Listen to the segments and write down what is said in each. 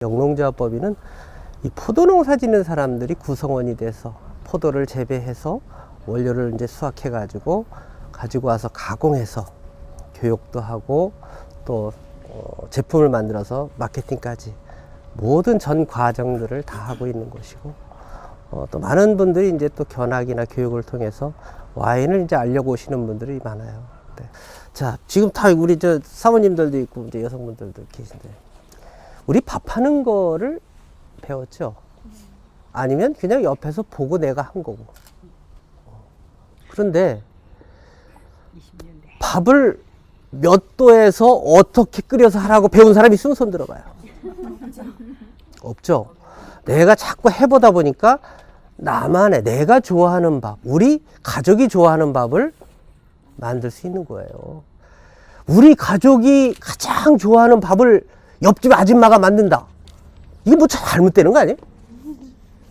영농조합법인은 이 포도농사 짓는 사람들이 구성원이 돼서 포도를 재배해서 원료를 이제 수확해 가지고 와서 가공해서 교육도 하고 또 제품을 만들어서 마케팅까지 모든 전 과정들을 다 하고 있는 곳이고, 또 많은 분들이 이제 또 견학이나 교육을 통해서 와인을 이제 알려고 오시는 분들이 많아요. 네. 자, 지금 다 우리 저 사모님들도 있고 이제 여성분들도 계신데, 우리 밥하는 거를 배웠죠? 아니면 그냥 옆에서 보고 내가 한 거고. 그런데 밥을 몇 도에서 어떻게 끓여서 하라고 배운 사람이 있으면 손 들어봐요. 없죠? 내가 자꾸 해보다 보니까 나만의, 내가 좋아하는 밥, 우리 가족이 좋아하는 밥을 만들 수 있는 거예요. 우리 가족이 가장 좋아하는 밥을 옆집 아줌마가 만든다. 이게 뭐 잘못되는 거 아니에요?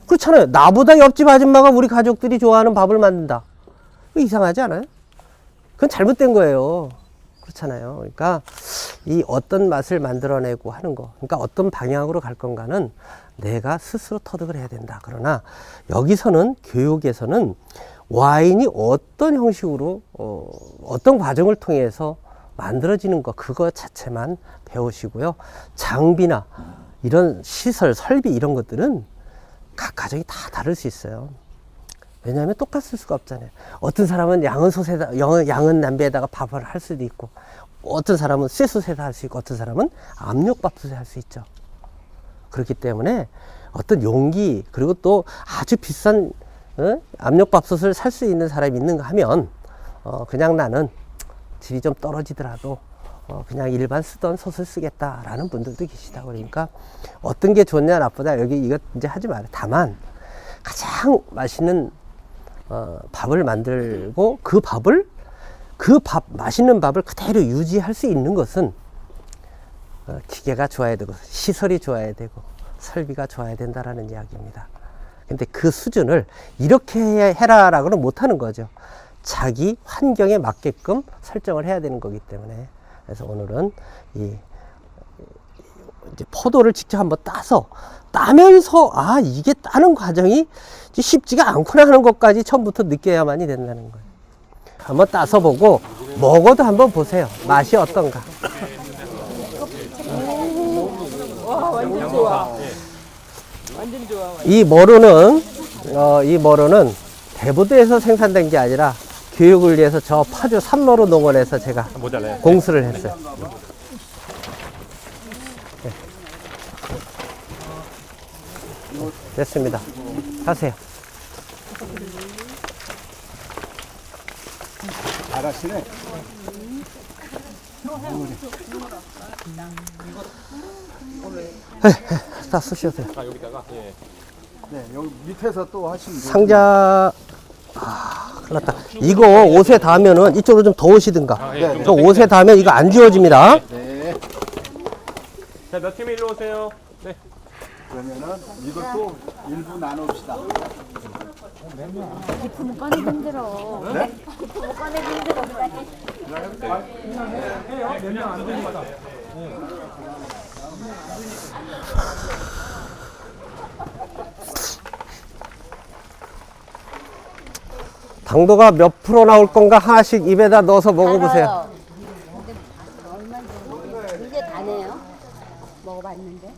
그렇잖아요. 나보다 옆집 아줌마가 우리 가족들이 좋아하는 밥을 만든다. 이상하지 않아요? 그건 잘못된 거예요. 그렇잖아요. 그러니까 이 어떤 맛을 만들어내고 하는 거, 그러니까 어떤 방향으로 갈 건가는 내가 스스로 터득을 해야 된다. 그러나 여기서는, 교육에서는 와인이 어떤 형식으로 어떤 과정을 통해서 만들어지는 거, 그거 자체만 배우시고요. 장비나 이런 시설, 설비 이런 것들은 각 가정이 다 다를 수 있어요. 왜냐하면 똑같을 수가 없잖아요. 어떤 사람은 양은 냄비에다가 밥을 할 수도 있고, 어떤 사람은 쇠솥에다 할 수 있고, 어떤 사람은 압력밥솥에 할 수 있죠. 그렇기 때문에 어떤 용기, 그리고 또 아주 비싼 압력밥솥을 살 수 있는 사람이 있는가 하면 그냥 나는 질이 좀 떨어지더라도 그냥 일반 쓰던 솥을 쓰겠다라는 분들도 계시다. 그러니까 어떤 게 좋냐 나쁘다 여기 이거 이제 하지 말아요. 다만 가장 맛있는 밥을 만들고 그 맛있는 밥을 그대로 유지할 수 있는 것은 기계가 좋아야 되고 시설이 좋아야 되고 설비가 좋아야 된다라는 이야기입니다. 근데 그 수준을 이렇게 해라라고는 못하는 거죠. 자기 환경에 맞게끔 설정을 해야 되는 거기 때문에. 그래서 오늘은 이제 포도를 직접 한번 따면서 이게 따는 과정이 쉽지가 않구나 하는 것까지 처음부터 느껴야만이 된다는 거예요. 한번 따서 보고 먹어도 한번 보세요. 맛이 어떤가. 와, 완전 좋아. 완전 좋아. 이 머루는 대부도에서 생산된 게 아니라 교육을 위해서 저 파주 삼머루 농원에서 제가 공수를 했어요. 네. 됐습니다. 하세요. 잘하시네. 다 쓰셔도 돼요. 여기다가 예. 네, 여기 밑에서 또 하시면 돼요. 상자. 큰일 났다. 이거 옷에 닿으면은 이쪽으로 좀 더 오시든가. 네. 저 옷에 닿으면 이거 안 지워집니다. 네. 자, 몇 팀 일로 오세요. 네. 그러면은 이것도 일부 나눕시다. 기품을 꺼내기 힘들어. 네? 기품을 꺼내기 힘들어. 당도가 몇 프로 나올 건가 하나씩 입에다 넣어서 먹어보세요. 알아요. 근데 얼마나 좋은데. 이게 다네요. 먹어봤는데.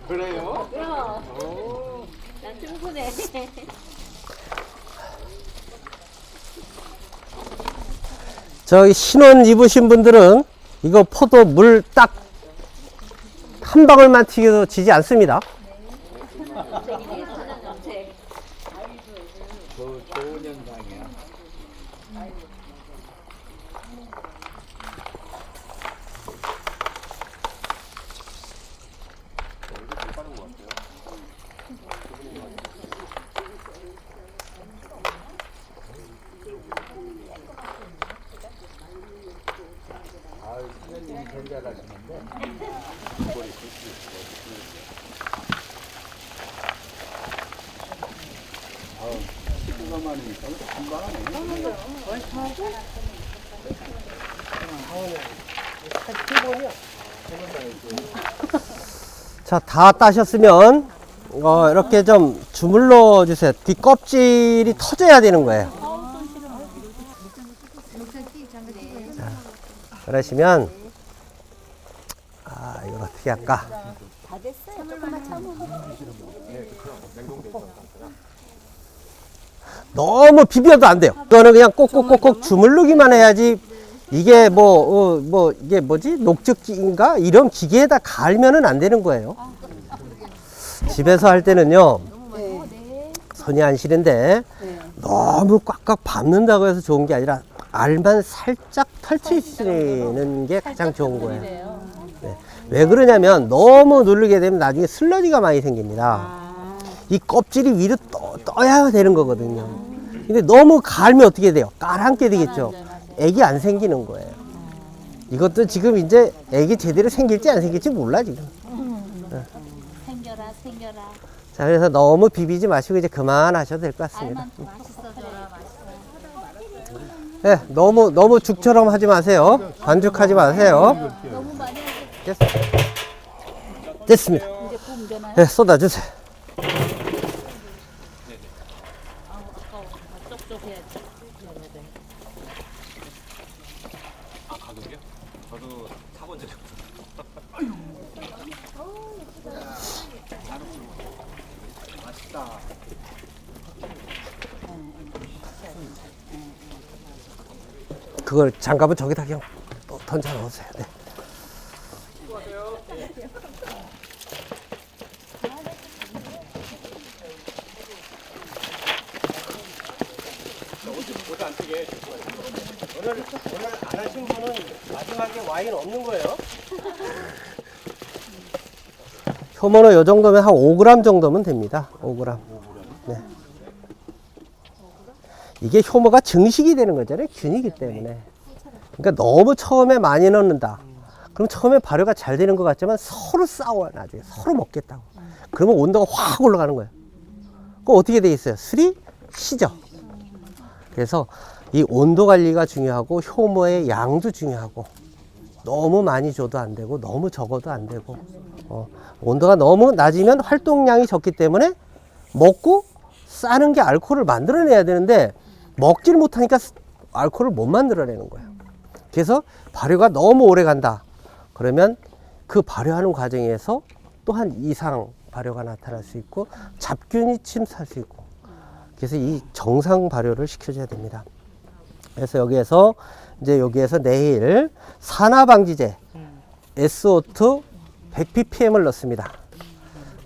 그래요? 난 충분해. 저희 신혼 입으신 분들은 이거 포도 물 딱 한 방울만 튀겨도 지지 않습니다. 좋은 현상이야. 자, 다 따셨으면 이렇게 좀 주물러 주세요. 뒤 껍질이 터져야 되는 거예요. 자, 그러시면 이걸 어떻게 할까? 다 됐어요. 조금만 참으면. 너무 비벼도 안 돼요. 이거는 그냥 꼭꼭꼭꼭 주물르기만 해야지. 이게 이게 뭐지? 녹즙기인가? 이런 기계에다 갈면은 안 되는 거예요. 집에서 할 때는요, 손이 안 시린데, 너무 꽉꽉 밟는다고 해서 좋은 게 아니라, 알만 살짝 펼치시는 게 가장 좋은 거예요. 네. 왜 그러냐면, 너무 누르게 되면 나중에 슬러지가 많이 생깁니다. 이 껍질이 위로 떠야 되는 거거든요. 근데 너무 갈면 어떻게 돼요? 까랑게 되겠죠? 애기 안 생기는 거예요. 이것도 지금 이제 애기 제대로 생길지 안 생길지 몰라, 지금. 생겨라. 자, 그래서 너무 비비지 마시고 이제 그만하셔도 될 것 같습니다. 맛있어져라. 네, 너무 죽처럼 하지 마세요. 반죽하지 마세요. 너무 많이 됐습니다. 이제 붐 되나요? 네, 쏟아주세요. 쪽쪽해야지. 가격이요? 저도 사본 적이 없어요. 그걸 장갑은 저기다 그냥 또 던져 놓으세요. 네. 오늘 안 하신 분은 마지막에 와인 없는 거예요. 효모는 요 정도면 한 5g 정도면 됩니다. 5g. 네. 이게 효모가 증식이 되는 거잖아요. 균이기 때문에. 그러니까 너무 처음에 많이 넣는다. 그럼 처음에 발효가 잘 되는 것 같지만 서로 싸워요. 나중에 서로 먹겠다고. 그러면 온도가 확 올라가는 거예요. 그럼 어떻게 돼 있어요? 술이 시죠. 그래서 이 온도 관리가 중요하고 효모의 양도 중요하고, 너무 많이 줘도 안 되고 너무 적어도 안 되고, 온도가 너무 낮으면 활동량이 적기 때문에 먹고 싸는 게 알코올을 만들어내야 되는데 먹지를 못하니까 알코올을 못 만들어내는 거예요. 그래서 발효가 너무 오래 간다 그러면 그 발효하는 과정에서 또한 이상 발효가 나타날 수 있고 잡균이 침투할 수 있고, 그래서 이 정상 발효를 시켜줘야 됩니다. 그래서 여기에서 내일 산화방지제 SO2 100ppm을 넣습니다.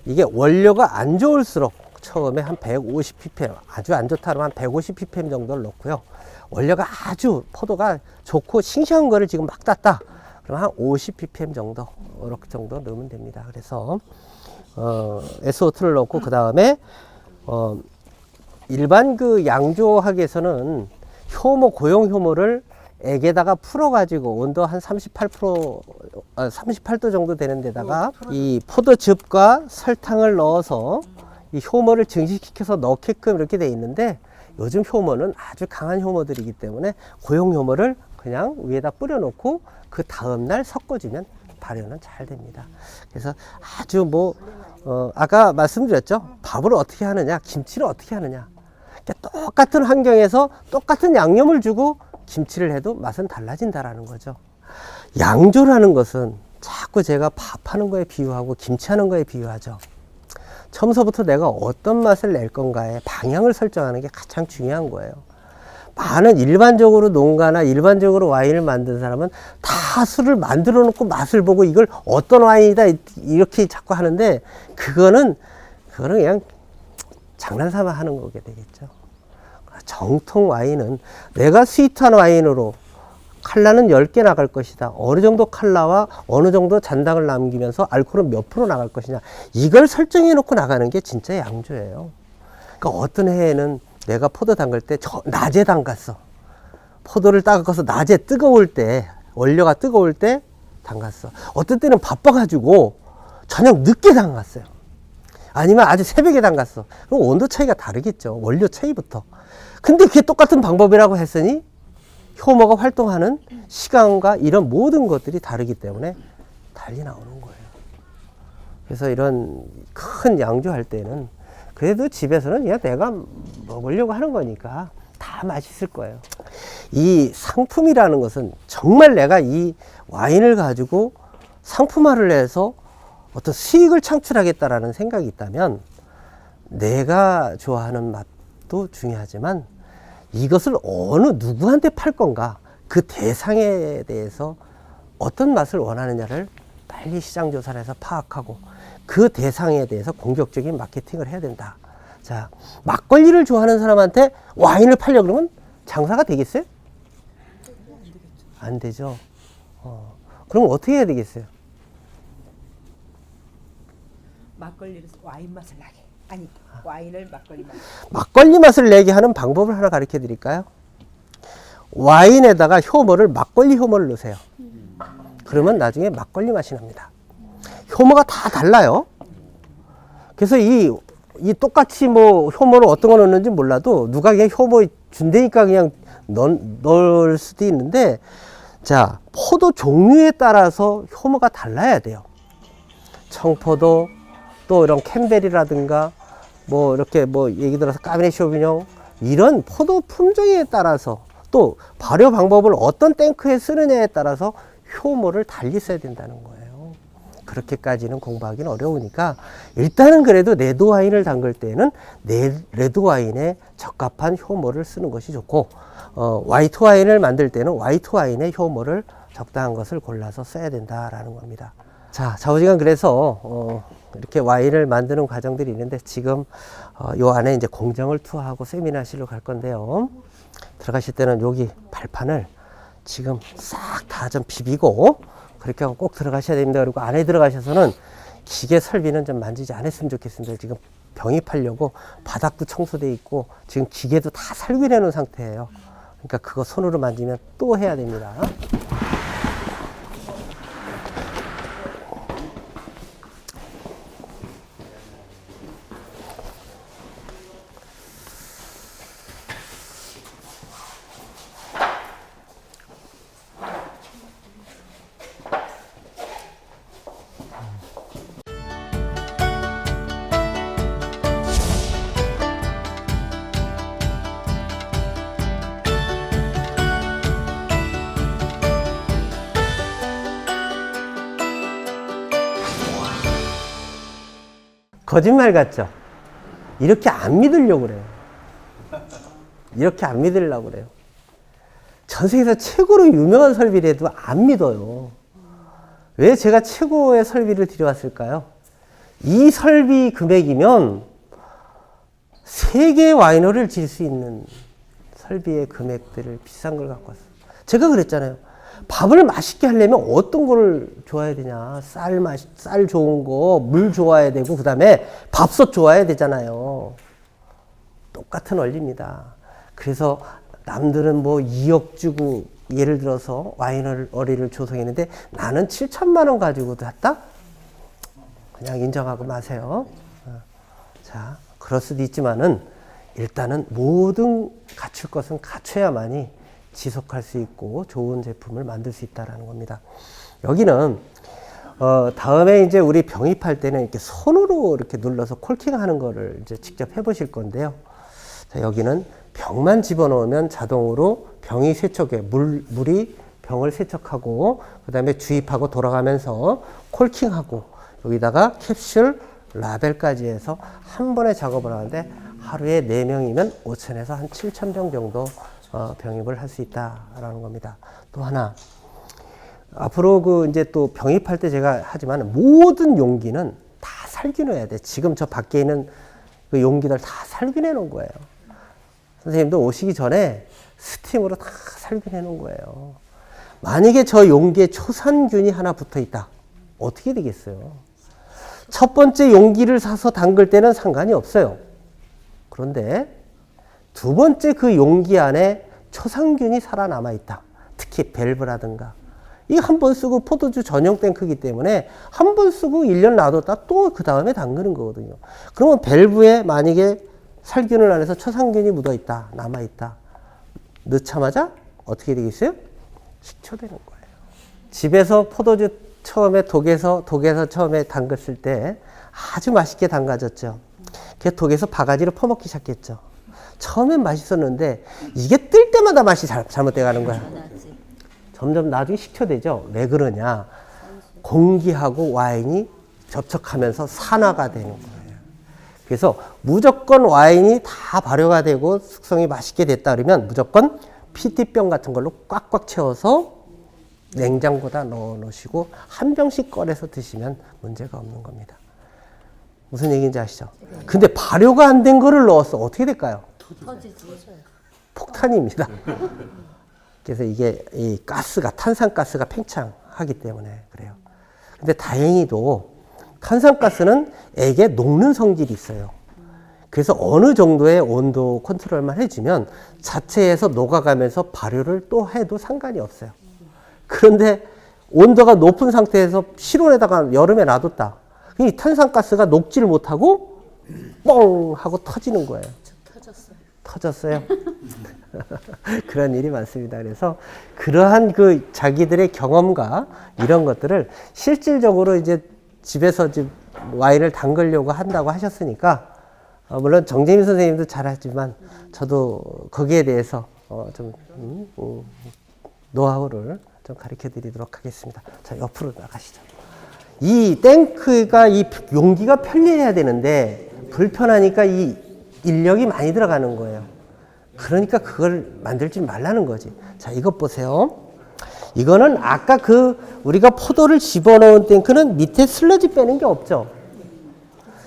이게 원료가 안 좋을수록 처음에 한 150ppm, 아주 안 좋다 그러면 한 150ppm 정도를 넣고요. 원료가 아주 포도가 좋고 싱싱한 거를 지금 막 땄다 그럼 한 50ppm 정도, 이렇게 정도 넣으면 됩니다. 그래서 SO2를 넣고 그 다음에 일반 그 양조학에서는 효모, 고용 효모를 액에다가 풀어가지고 온도 한 38도 정도 되는 데다가 이 포도즙과 설탕을 넣어서 이 효모를 증식시켜서 넣게끔 이렇게 돼 있는데, 요즘 효모는 아주 강한 효모들이기 때문에 고용 효모를 그냥 위에다 뿌려놓고 그 다음날 섞어주면 발효는 잘 됩니다. 그래서 아주 아까 말씀드렸죠. 밥을 어떻게 하느냐, 김치를 어떻게 하느냐. 그러니까 똑같은 환경에서 똑같은 양념을 주고 김치를 해도 맛은 달라진다라는 거죠. 양조라는 것은 자꾸 제가 밥하는 거에 비유하고 김치하는 거에 비유하죠. 처음서부터 내가 어떤 맛을 낼 건가에 방향을 설정하는 게 가장 중요한 거예요. 많은 일반적으로 농가나 일반적으로 와인을 만든 사람은 다 술을 만들어 놓고 맛을 보고 이걸 어떤 와인이다 이렇게 자꾸 하는데, 그거는 그냥 장난삼아 하는 거게 되겠죠. 정통 와인은 내가 스위트한 와인으로 칼라는 10개 나갈 것이다. 어느 정도 칼라와 어느 정도 잔당을 남기면서 알코올은 몇 프로 나갈 것이냐. 이걸 설정해 놓고 나가는 게 진짜 양조예요. 그러니까 어떤 해에는 내가 포도 담글 때 낮에 담갔어. 포도를 따가서 낮에 뜨거울 때, 원료가 뜨거울 때 담갔어. 어떤 때는 바빠가지고 저녁 늦게 담갔어요. 아니면 아주 새벽에 담갔어. 그럼 온도 차이가 다르겠죠. 원료 차이부터. 근데 그게 똑같은 방법이라고 했으니 효모가 활동하는 시간과 이런 모든 것들이 다르기 때문에 달리 나오는 거예요. 그래서 이런 큰 양조할 때는 그래도 집에서는 그냥 내가 먹으려고 하는 거니까 다 맛있을 거예요. 이 상품이라는 것은 정말 내가 이 와인을 가지고 상품화를 해서 어떤 수익을 창출하겠다라는 생각이 있다면 내가 좋아하는 맛도 중요하지만 이것을 어느 누구한테 팔 건가, 그 대상에 대해서 어떤 맛을 원하느냐를 빨리 시장 조사를 해서 파악하고 그 대상에 대해서 공격적인 마케팅을 해야 된다. 자, 막걸리를 좋아하는 사람한테 와인을 팔려고 그러면 장사가 되겠어요? 안 되죠. 그럼 어떻게 해야 되겠어요? 막걸리를 와인 맛을 나게. 아니, 와인을 막걸리 맛. 막걸리 맛을 내게 하는 방법을 하나 가르쳐 드릴까요? 와인에다가 효모를 막걸리 효모를 넣으세요. 그러면 나중에 막걸리 맛이 납니다. 효모가 다 달라요. 그래서 이 똑같이 뭐 효모를 어떤 거 넣는지 몰라도 누가 그냥 효모 준다니까 그냥 넣을 수도 있는데, 자, 포도 종류에 따라서 효모가 달라야 돼요. 청포도, 또 이런 캠벨이라든가 뭐 이렇게 뭐 얘기 들어서 까베네 쇼비뇽, 이런 포도 품종에 따라서 또 발효 방법을 어떤 탱크에 쓰느냐에 따라서 효모를 달리 써야 된다는 거예요. 그렇게까지는 공부하기는 어려우니까 일단은 그래도 레드 와인을 담글 때는 레드 와인에 적합한 효모를 쓰는 것이 좋고, 화이트 와인을 만들 때는 화이트 와인의 효모를 적당한 것을 골라서 써야 된다라는 겁니다. 자, 좌우지간 그래서 이렇게 와인을 만드는 과정들이 있는데 지금 요 안에 이제 공정을 투하하고 세미나실로 갈 건데요. 들어가실 때는 여기 발판을 지금 싹 다 좀 비비고 그렇게 하고 꼭 들어가셔야 됩니다. 그리고 안에 들어가셔서는 기계 설비는 좀 만지지 않았으면 좋겠습니다. 지금 병입하려고 바닥도 청소돼 있고 지금 기계도 다 살균해 놓은 상태예요. 그러니까 그거 손으로 만지면 또 해야 됩니다. 거짓말 같죠? 이렇게 안 믿으려고 그래요. 이렇게 안 믿으려고 그래요. 전 세계에서 최고로 유명한 설비라도 안 믿어요. 왜 제가 최고의 설비를 들여왔을까요? 이 설비 금액이면 세계 와이너리를 질 수 있는 설비의 금액들을 비싼 걸 갖고 왔어요. 제가 그랬잖아요. 밥을 맛있게 하려면 어떤 걸 좋아야 되냐. 쌀 좋은 거, 물 좋아야 되고, 그 다음에 밥솥 좋아야 되잖아요. 똑같은 원리입니다. 그래서 남들은 뭐 2억 주고 예를 들어서 와이너리를 조성했는데 나는 7천만 원 가지고도 했다? 그냥 인정하고 마세요. 자, 그럴 수도 있지만은 일단은 모든 갖출 것은 갖춰야만이 지속할 수 있고 좋은 제품을 만들 수 있다는 겁니다. 여기는 다음에 이제 우리 병입할 때는 이렇게 손으로 이렇게 눌러서 콜킹하는 거를 이제 직접 해보실 건데요. 자, 여기는 병만 집어넣으면 자동으로 병이 세척해 물이 병을 세척하고 그 다음에 주입하고 돌아가면서 콜킹하고 여기다가 캡슐 라벨까지 해서 한 번에 작업을 하는데 하루에 4명이면 5,000에서 한 7,000병 정도 병입을 할 수 있다라는 겁니다. 또 하나, 앞으로 그 이제 또 병입할 때 제가 하지만 모든 용기는 다 살균해야 돼. 지금 저 밖에 있는 그 용기들 다 살균해 놓은 거예요. 선생님도 오시기 전에 스팀으로 다 살균해 놓은 거예요. 만약에 저 용기에 초산균이 하나 붙어 있다. 어떻게 되겠어요? 첫 번째 용기를 사서 담글 때는 상관이 없어요. 그런데 두 번째 그 용기 안에 초상균이 살아남아 있다. 특히 밸브라든가 이 한 번 쓰고 포도주 전용 탱크이기 때문에 한 번 쓰고 1년 놔뒀다 또 그 다음에 담그는 거거든요. 그러면 밸브에 만약에 살균을 안 해서 초상균이 묻어있다, 남아있다. 넣자마자 어떻게 되겠어요? 식초되는 거예요. 집에서 포도주 처음에 독에서 처음에 담갔을 때 아주 맛있게 담가졌죠. 그 독에서 바가지로 퍼먹기 시작했죠. 처음엔 맛있었는데 이게 뜰 때마다 맛이 잘못돼 가는 거야. 점점 나중에 식초되죠. 왜 그러냐? 공기하고 와인이 접촉하면서 산화가 되는 거예요. 그래서 무조건 와인이 다 발효가 되고 숙성이 맛있게 됐다 그러면 무조건 PT병 같은 걸로 꽉꽉 채워서 냉장고에다 넣어 놓으시고 한 병씩 꺼내서 드시면 문제가 없는 겁니다. 무슨 얘기인지 아시죠? 근데 발효가 안 된 거를 넣었어. 어떻게 될까요? 폭탄입니다. 그래서 이게 이 가스가, 탄산가스가 팽창하기 때문에 그래요. 근데 다행히도 탄산가스는 액에 녹는 성질이 있어요. 그래서 어느 정도의 온도 컨트롤만 해주면 자체에서 녹아가면서 발효를 또 해도 상관이 없어요. 그런데 온도가 높은 상태에서 실온에다가 여름에 놔뒀다. 이 탄산가스가 녹지를 못하고 뻥 하고 터지는 거예요. 터졌어요. 그런 일이 많습니다. 그래서 그러한 그 자기들의 경험과 이런 것들을 실질적으로 이제 집에서 지금 와인을 담그려고 한다고 하셨으니까 물론 정재민 선생님도 잘하지만 저도 거기에 대해서 좀 노하우를 좀 가르쳐 드리도록 하겠습니다. 자, 옆으로 나가시죠. 이 탱크가 이 용기가 편리해야 되는데 불편하니까 이 인력이 많이 들어가는 거예요. 그러니까 그걸 만들지 말라는 거지. 자, 이것 보세요. 이거는 아까 우리가 포도를 집어넣은 탱크는 밑에 슬러지 빼는 게 없죠.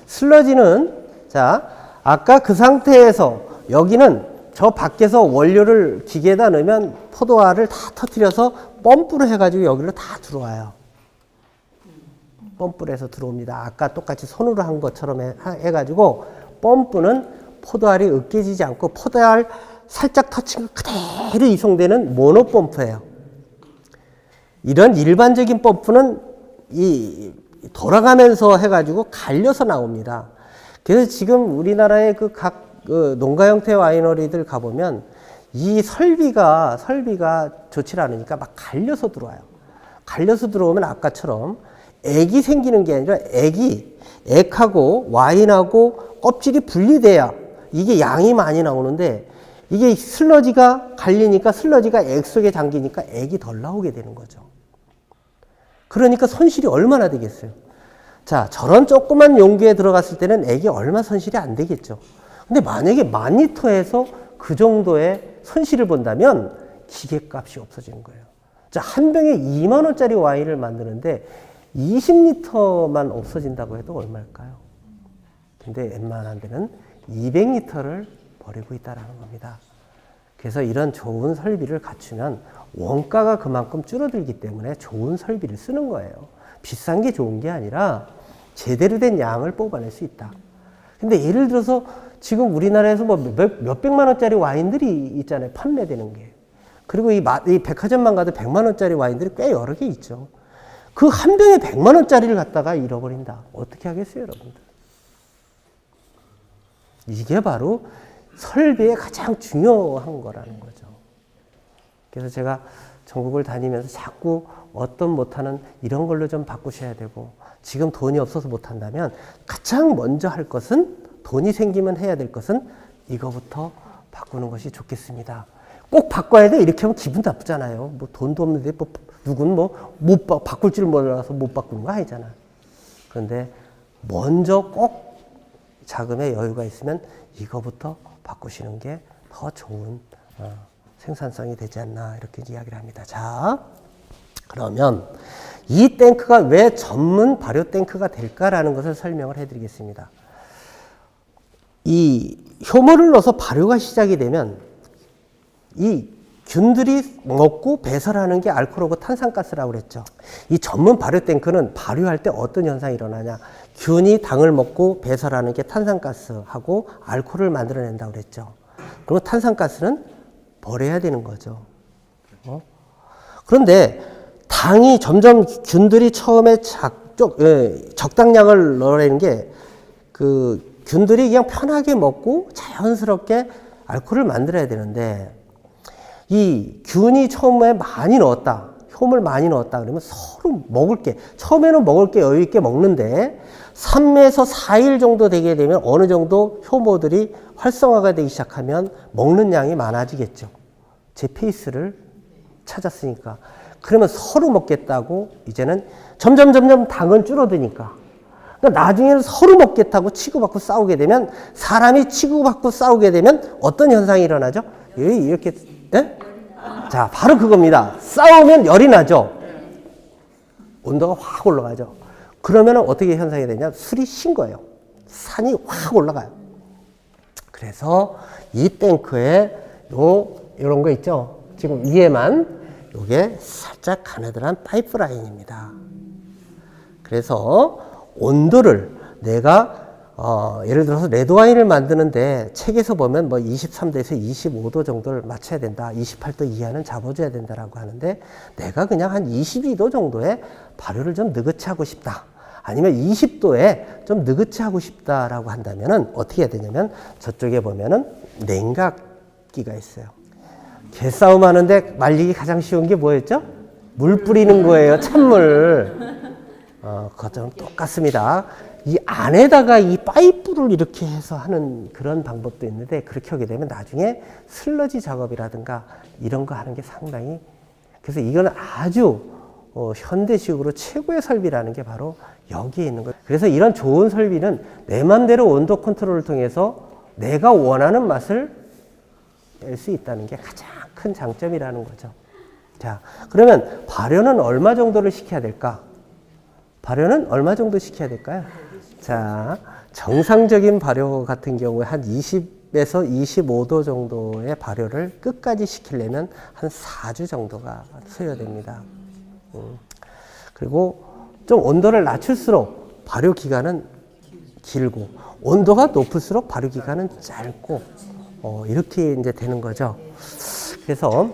슬러지는 자, 아까 그 상태에서 여기는 저 밖에서 원료를 기계에다 넣으면 포도알을 다 터뜨려서 펌프를 해가지고 여기로 다 들어와요. 펌프를 해서 들어옵니다. 아까 똑같이 손으로 한 것처럼 해가지고 펌프는 포도알이 으깨지지 않고 포도알 살짝 터치면 그대로 이송되는 모노 펌프예요. 이런 일반적인 펌프는 이 돌아가면서 해가지고 갈려서 나옵니다. 그래서 지금 우리나라의 각 농가 형태 와이너리들 가보면 이 설비가 좋지 않으니까 막 갈려서 들어와요. 갈려서 들어오면 아까처럼 액이 생기는 게 아니라 액하고 와인하고 껍질이 분리돼야 이게 양이 많이 나오는데 이게 슬러지가 갈리니까 슬러지가 액 속에 잠기니까 액이 덜 나오게 되는 거죠. 그러니까 손실이 얼마나 되겠어요. 자, 저런 조그만 용기에 들어갔을 때는 액이 얼마 손실이 안 되겠죠. 근데 만약에 10,000리터에서 그 정도의 손실을 본다면 기계값이 없어지는 거예요. 자, 한 병에 2만 원짜리 와인을 만드는데 20리터만 없어진다고 해도 얼마일까요? 근데 웬만한 데는 200리터를 버리고 있다는 겁니다. 그래서 이런 좋은 설비를 갖추면 원가가 그만큼 줄어들기 때문에 좋은 설비를 쓰는 거예요. 비싼 게 좋은 게 아니라 제대로 된 양을 뽑아낼 수 있다. 근데 예를 들어서 지금 우리나라에서 뭐 몇백만 원짜리 와인들이 있잖아요. 판매되는 게. 그리고 이 백화점만 가도 100만 원짜리 와인들이 꽤 여러 개 있죠. 그 한 병에 100만 원짜리를 갖다가 잃어버린다. 어떻게 하겠어요, 여러분들? 이게 바로 설비의 가장 중요한 거라는 거죠. 그래서 제가 전국을 다니면서 자꾸 어떤 못하는 이런 걸로 좀 바꾸셔야 되고 지금 돈이 없어서 못한다면 가장 먼저 할 것은 돈이 생기면 해야 될 것은 이거부터 바꾸는 것이 좋겠습니다. 꼭 바꿔야 돼? 이렇게 하면 기분 나쁘잖아요. 뭐 돈도 없는데 누군 못 바꿀 줄 몰라서 못 바꾸는 거 아니잖아. 그런데 먼저 꼭 자금의 여유가 있으면 이거부터 바꾸시는 게 더 좋은 생산성이 되지 않나 이렇게 이야기를 합니다. 자, 그러면 이 탱크가 왜 전문 발효 탱크가 될까라는 것을 설명을 해드리겠습니다. 이 효모를 넣어서 발효가 시작이 되면 이 균들이 먹고 배설하는 게 알코올하고 탄산가스라고 그랬죠. 이 전문 발효 탱크는 발효할 때 어떤 현상이 일어나냐. 균이 당을 먹고 배설하는 게 탄산가스하고 알코올을 만들어낸다고 그랬죠. 그럼 탄산가스는 버려야 되는 거죠. 그런데 당이 점점 균들이 처음에 적당량을 넣으라는 게 그 균들이 그냥 편하게 먹고 자연스럽게 알코올을 만들어야 되는데 이 균이 처음에 많이 넣었다. 효험을 많이 넣었다 그러면 서로 먹을 게 처음에는 먹을 게 여유 있게 먹는데 3에서 4일 정도 되게 되면 어느 정도 효모들이 활성화가 되기 시작하면 먹는 양이 많아지겠죠. 제 페이스를 찾았으니까. 그러면 서로 먹겠다고 이제는 점점 당은 줄어드니까. 그러니까 나중에는 서로 먹겠다고 치고받고 싸우게 되면 사람이 치고받고 싸우게 되면 어떤 현상이 일어나죠? 이렇게 네? 자, 바로 그겁니다. 싸우면 열이 나죠. 온도가 확 올라가죠. 그러면 어떻게 현상이 되냐? 술이 신 거예요. 산이 확 올라가요. 그래서 이 탱크에 이런 거 있죠. 지금 위에만 요게 살짝 가느다란 파이프라인입니다. 그래서 온도를 내가 예를 들어서 레드와인을 만드는데 책에서 보면 뭐 23도에서 25도 정도를 맞춰야 된다. 28도 이하는 잡아줘야 된다라고 하는데 내가 그냥 한 22도 정도의 발효를 좀 느긋이 하고 싶다. 아니면 20도에 좀 느긋이 하고 싶다라고 한다면은 어떻게 해야 되냐면 저쪽에 보면은 냉각기가 있어요. 개싸움 하는데 말리기 가장 쉬운 게 뭐였죠? 물 뿌리는 거예요. 찬물. 그것처럼 똑같습니다. 이 안에다가 이 파이프를 이렇게 해서 하는 그런 방법도 있는데 그렇게 하게 되면 나중에 슬러지 작업이라든가 이런 거 하는 게 상당히 그래서 이거는 아주 현대식으로 최고의 설비라는 게 바로 여기에 있는 거예요. 그래서 이런 좋은 설비는 내 맘대로 온도 컨트롤을 통해서 내가 원하는 맛을 낼 수 있다는 게 가장 큰 장점이라는 거죠. 자, 그러면 발효는 얼마 정도를 시켜야 될까? 발효는 얼마 정도 시켜야 될까요? 자, 정상적인 발효 같은 경우에 한 20에서 25도 정도의 발효를 끝까지 시키려면 한 4주 정도가 소요됩니다. 그리고 좀 온도를 낮출수록 발효 기간은 길고 온도가 높을수록 발효 기간은 짧고 이렇게 이제 되는 거죠. 그래서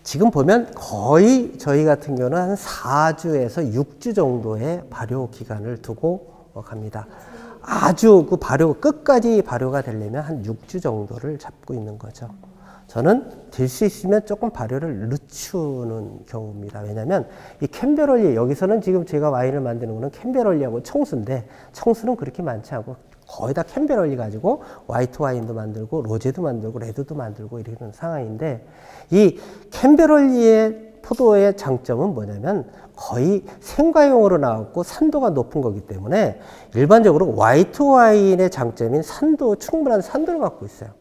지금 보면 거의 저희 같은 경우는 한 4주에서 6주 정도의 발효 기간을 두고 갑니다. 아주 그 발효, 끝까지 발효가 되려면 한 6주 정도를 잡고 있는 거죠. 저는 될 수 있으면 조금 발효를 늦추는 경우입니다. 왜냐하면 이 캔베럴리, 여기서는 지금 제가 와인을 만드는 거는 캔베럴리하고 청수인데 청수는 그렇게 많지 않고 거의 다 캔베럴리 가지고 화이트 와인도 만들고 로제도 만들고 레드도 만들고 이러는 상황인데 이 캔베럴리의 포도의 장점은 뭐냐면 거의 생과용으로 나왔고 산도가 높은 거기 때문에 일반적으로 화이트 와인의 장점인 산도, 충분한 산도를 갖고 있어요.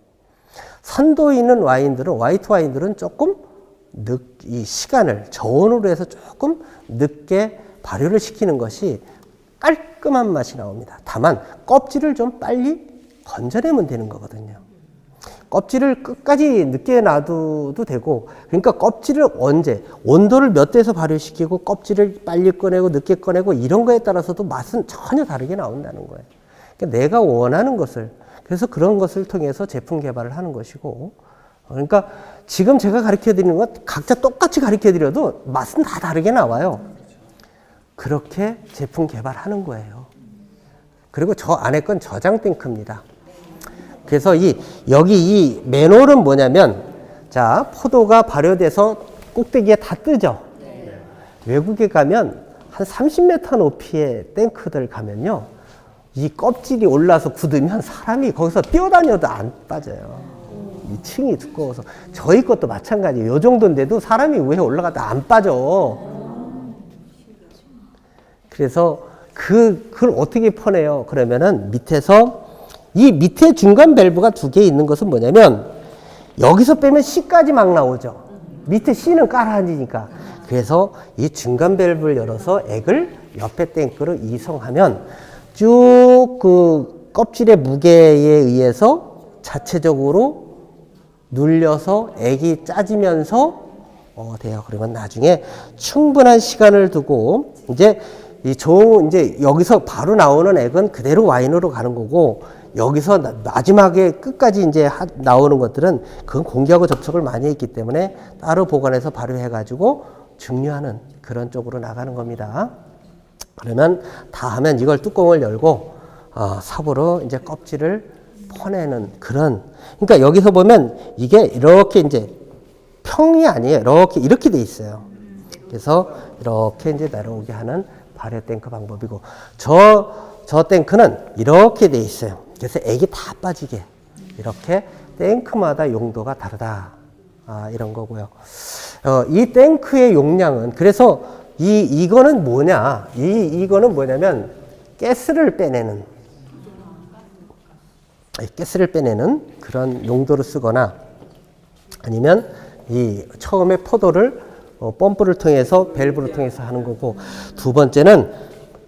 산도 있는 와인들은, 화이트 와인들은 조금 이 시간을 저온으로 해서 조금 늦게 발효를 시키는 것이 깔끔한 맛이 나옵니다. 다만 껍질을 좀 빨리 건져내면 되는 거거든요. 껍질을 끝까지 늦게 놔둬도 되고, 그러니까 껍질을 언제, 온도를 몇 도에서 발효시키고 껍질을 빨리 꺼내고 늦게 꺼내고 이런 거에 따라서도 맛은 전혀 다르게 나온다는 거예요. 그러니까 내가 원하는 것을, 그래서 그런 것을 통해서 제품 개발을 하는 것이고, 그러니까 지금 제가 가르쳐 드리는 건 각자 똑같이 가르쳐 드려도 맛은 다 다르게 나와요. 그렇게 제품 개발하는 거예요. 그리고 저 안에 건 저장 탱크입니다. 그래서 여기 이 맨홀은 뭐냐면, 자, 포도가 발효돼서 꼭대기에 다 뜨죠? 네. 외국에 가면 한 30m 높이의 탱크들 가면요, 이 껍질이 올라서 굳으면 사람이 거기서 뛰어다녀도 안 빠져요. 이 층이 두꺼워서. 저희 것도 마찬가지예요. 요 정도인데도 사람이 위에 올라가도 안 빠져. 그래서 그걸 어떻게 퍼내요? 그러면은 밑에서 이 밑에 중간 밸브가 두 개 있는 것은 뭐냐면 여기서 빼면 C까지 막 나오죠. 밑에 C는 깔아앉으니까. 그래서 이 중간 밸브를 열어서 액을 옆에 탱크로 이송하면 쭉 그 껍질의 무게에 의해서 자체적으로 눌려서 액이 짜지면서 돼요. 그러면 나중에 충분한 시간을 두고 이제 이제 여기서 바로 나오는 액은 그대로 와인으로 가는 거고, 여기서 마지막에 끝까지 이제 나오는 것들은 그건 공기하고 접촉을 많이 했기 때문에 따로 보관해서 발효해가지고 증류하는 그런 쪽으로 나가는 겁니다. 그러면 다 하면 이걸 뚜껑을 열고 삽으로 이제 껍질을 퍼내는 그런. 그러니까 여기서 보면 이게 이렇게 이제 평이 아니에요. 이렇게 돼 있어요. 그래서 이렇게 이제 내려오게 하는 발효 탱크 방법이고, 저 탱크는 이렇게 돼 있어요. 그래서 액이 다 빠지게 이렇게 탱크마다 용도가 다르다. 이런 거고요. 이 탱크의 용량은, 그래서 이거는 뭐냐? 이거는 뭐냐면 가스를 빼내는 그런 용도로 쓰거나, 아니면 이 처음에 포도를 펌프를 통해서 밸브를 통해서 하는 거고, 두 번째는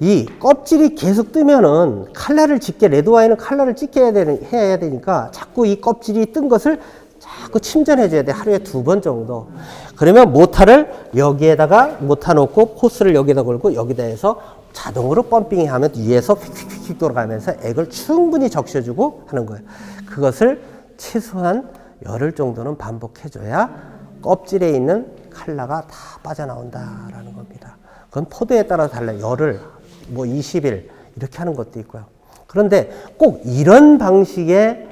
이 껍질이 계속 뜨면은 칼날을 짙게, 레드 와인은 칼날을 짙게 해야 되니까 자꾸 이 껍질이 뜬 것을 자꾸 침전해줘야 돼. 하루에 2번 정도. 그러면 모타를 여기에다가 모타 놓고 호스를 여기다 걸고 여기다 해서 자동으로 펌핑이 하면 위에서 휙휙휙 돌아가면서 액을 충분히 적셔주고 하는 거예요. 그것을 최소한 열흘 정도는 반복해줘야 껍질에 있는 칼라가 다 빠져나온다라는 겁니다. 그건 포도에 따라 달라요. 열흘, 20일 이렇게 하는 것도 있고요. 그런데 꼭 이런 방식의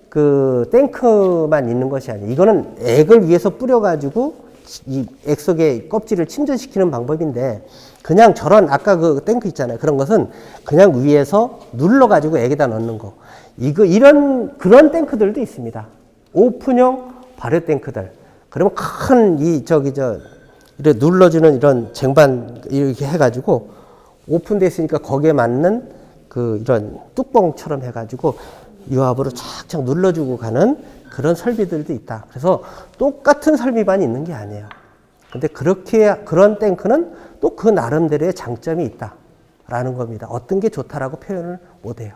그 탱크만 있는 것이 아니에요. 이거는 액을 위에서 뿌려가지고 이 액 속에 껍질을 침전시키는 방법인데, 그냥 저런 아까 그 탱크 있잖아요. 그런 것은 그냥 위에서 눌러가지고 액에다 넣는 거. 그런 탱크들도 있습니다. 오픈형 발효 탱크들. 그러면 큰 이렇게 눌러주는 이런 쟁반 이렇게 해가지고 오픈돼 있으니까 거기에 맞는 이런 뚜껑처럼 해가지고 유압으로 착착 눌러주고 가는 그런 설비들도 있다. 그래서 똑같은 설비만 있는 게 아니에요. 근데 그런 탱크는 또 그 나름대로의 장점이 있다라는 겁니다. 어떤 게 좋다라고 표현을 못 해요.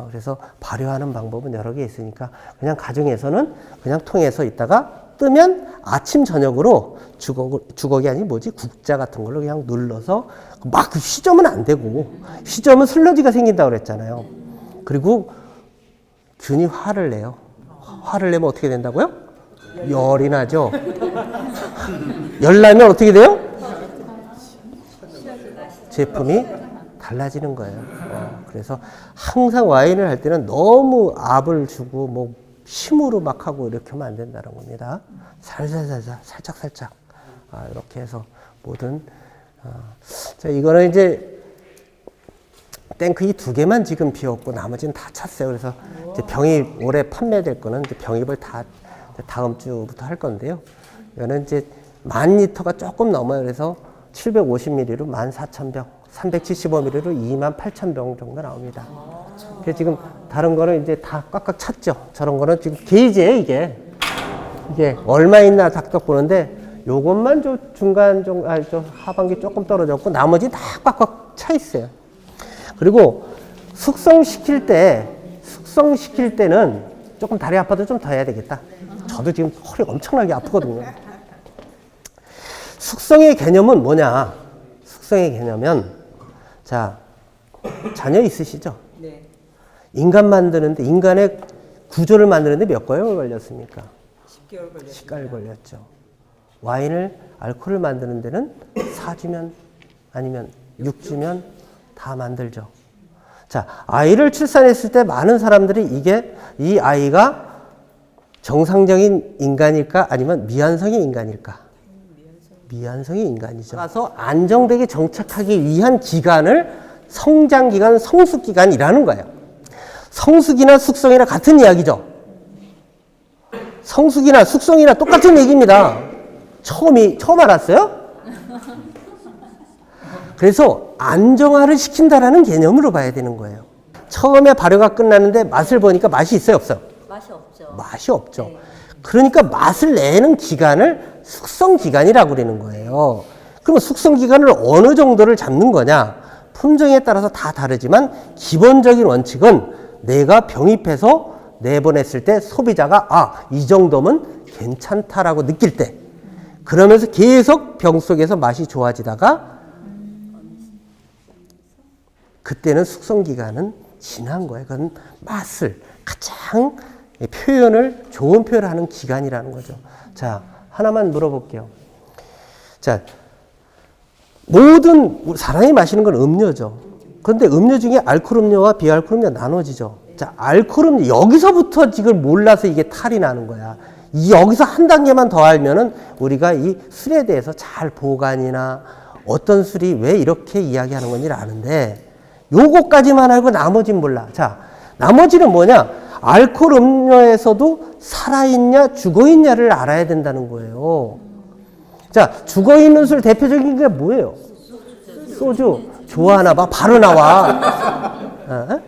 그래서 발효하는 방법은 여러 개 있으니까 그냥 가정에서는 그냥 통에서 있다가 뜨면 아침 저녁으로 주걱이 아니 국자 같은 걸로 그냥 눌러서 막 휘저으면 안 되고, 휘저으면 슬러지가 생긴다고 그랬잖아요. 그리고 균이 화를 내요. 화를 내면 어떻게 된다고요? 열이 나죠. 열 나면 어떻게 돼요? 제품이 달라지는 거예요. 그래서 항상 와인을 할 때는 너무 압을 주고 힘으로 막 하고 이렇게 하면 안 된다는 겁니다. 살짝 이렇게 해서 모든 자, 이거는 이제 탱크 이 2개만 지금 비웠고 나머지는 다 찼어요. 그래서 이제 병입 올해 판매될 거는 이제 병입을 다 다음 주부터 할 건데요. 이거는 이제 10,000리터가 조금 넘어요. 그래서 750ml로 14,000병, 375ml로 28,000병 정도 나옵니다. 그래서 지금 다른 거는 이제 다 꽉꽉 찼죠. 저런 거는 지금 게이지예요, 이게 얼마 있나 닥터 보는데 요것만 저 하반기 조금 떨어졌고 나머지 다 꽉꽉 차 있어요. 그리고 숙성시킬 때는 조금 다리 아파도 좀 더 해야 되겠다. 저도 지금 허리 엄청나게 아프거든요. 숙성의 개념은 뭐냐? 숙성의 개념은, 자, 자녀 있으시죠? 네. 인간의 구조를 만드는데 몇 개월 걸렸습니까? 10개월 걸렸어요. 10개월 걸렸죠. 와인을, 알코올을 만드는 데는 4주면 아니면 6주면 다 만들죠. 자, 아이를 출산했을 때 많은 사람들이 이 아이가 정상적인 인간일까 아니면 미완성의 인간일까? 미완성의 인간이죠. 그래서 안정되게 정착하기 위한 기간을 성장기간, 성숙기간이라는 거예요. 성숙이나 숙성이나 같은 이야기죠. 성숙이나 숙성이나 똑같은 얘기입니다. 처음 알았어요? 그래서 안정화를 시킨다라는 개념으로 봐야 되는 거예요. 처음에 발효가 끝나는데 맛을 보니까 맛이 있어요, 없어요? 맛이 없죠. 맛이 없죠. 그러니까 맛을 내는 기간을 숙성 기간이라고 그러는 거예요. 그러면 숙성 기간을 어느 정도를 잡는 거냐? 품종에 따라서 다 다르지만 기본적인 원칙은 내가 병입해서 내보냈을 때 소비자가 이 정도면 괜찮다라고 느낄 때, 그러면서 계속 병 속에서 맛이 좋아지다가 그때는 숙성 기간은 지난 거예요. 그건 맛을 가장 좋은 표현을 하는 기간이라는 거죠. 자, 하나만 물어볼게요. 자, 모든 사람이 마시는 건 음료죠. 그런데 음료 중에 알코올 음료와 비알코올 음료가 나눠지죠. 자, 알코올 음료 여기서부터 지금 몰라서 이게 탈이 나는 거야. 여기서 한 단계만 더 알면은 우리가 이 술에 대해서 잘 보관이나 어떤 술이 왜 이렇게 이야기하는 건지를 아는데 요거까지만 알고 나머지는 몰라. 자, 나머지는 뭐냐? 알코올 음료에서도 살아있냐 죽어있냐를 알아야 된다는 거예요. 자, 죽어있는 술 대표적인 게 뭐예요? 소주. 좋아하나 봐. 바로 나와. 어?